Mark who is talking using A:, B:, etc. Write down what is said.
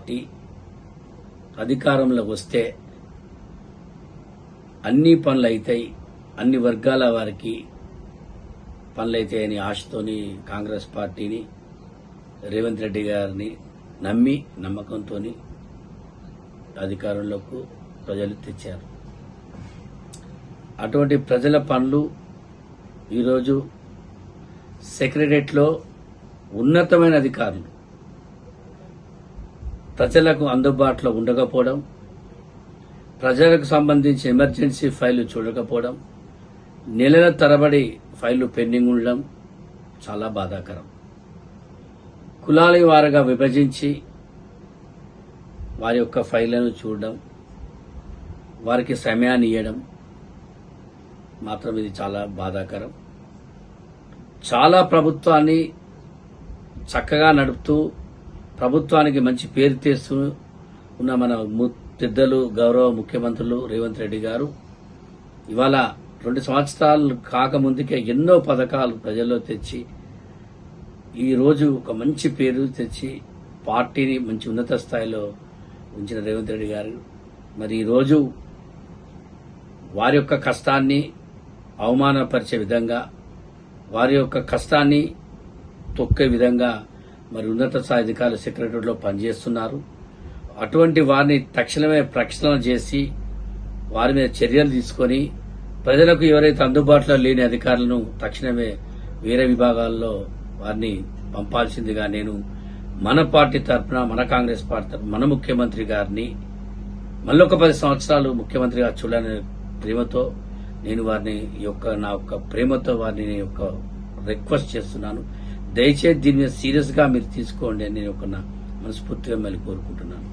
A: Party అధికారంలో వస్తే అన్ని పనులు అవుతాయి, అన్ని వర్గాల వారికి పనులు అవుతాయని ఆశతోని కాంగ్రెస్ పార్టీని రేవంత్ రెడ్డి గారిని నమ్మి నమ్మకంతో అధికారంలోకి ప్రజలు తెచ్చారు. అటువంటి ప్రజల పనులు ఈరోజు సెక్రటరియట్లో ఉన్నతమైన అధికారులు ప్రజలకు అందుబాటులో ఉండకపోవడం, ప్రజలకు సంబంధించి ఎమర్జెన్సీ ఫైళ్లు చూడకపోవడం, నెలల తరబడి ఫైళ్లు పెండింగ్ ఉండడం చాలా బాధాకరం. కులాల వారుగా విభజించి వారి యొక్క ఫైళ్లను చూడడం, వారికి సమయాన్ని ఇవ్వడం మాత్రం ఇది చాలా బాధాకరం. చాలా ప్రభుత్వాన్ని చక్కగా నడుపుతూ ప్రభుత్వానికి మంచి పేరు తెస్తూ ఉన్న మన పెద్దలు గౌరవ ముఖ్యమంత్రులు రేవంత్ రెడ్డి గారు ఇవాళ 2 సంవత్సరాలు కాకముందుకే ఎన్నో పథకాలు ప్రజల్లో తెచ్చి ఈ రోజు ఒక మంచి పేరు తెచ్చి పార్టీని మంచి ఉన్నత స్థాయిలో ఉంచిన రేవంత్ రెడ్డి గారు మరి ఈ రోజు వారి యొక్క కష్టాన్ని అవమానపరిచే విధంగా, వారి యొక్క కష్టాన్ని తొక్కే విధంగా మరి ఉన్నత స్థాయి అధికారులు సెక్రటరీలో పనిచేస్తున్నారు. అటువంటి వారిని తక్షణమే ప్రక్షాళన చేసి వారి మీద చర్యలు తీసుకొని ప్రజలకు ఎవరైతే అందుబాటులో లేని అధికారులను తక్షణమే వేరే విభాగాల్లో వారిని పంపాల్సిందిగా నేను మన పార్టీ తరఫున, మన కాంగ్రెస్ పార్టీ తరఫున మన ముఖ్యమంత్రి గారిని మళ్ళొక 10 సంవత్సరాలు ముఖ్యమంత్రిగా చూడాలనే ప్రేమతో నేను వారిని నా యొక్క ప్రేమతో వారిని రిక్వెస్ట్ చేస్తున్నాను. దయచేసి దీని మీద సీరియస్ గా మీరు తీసుకోండి అని నేను మనస్ఫూర్తిగా మళ్ళీ కోరుకుంటున్నాను.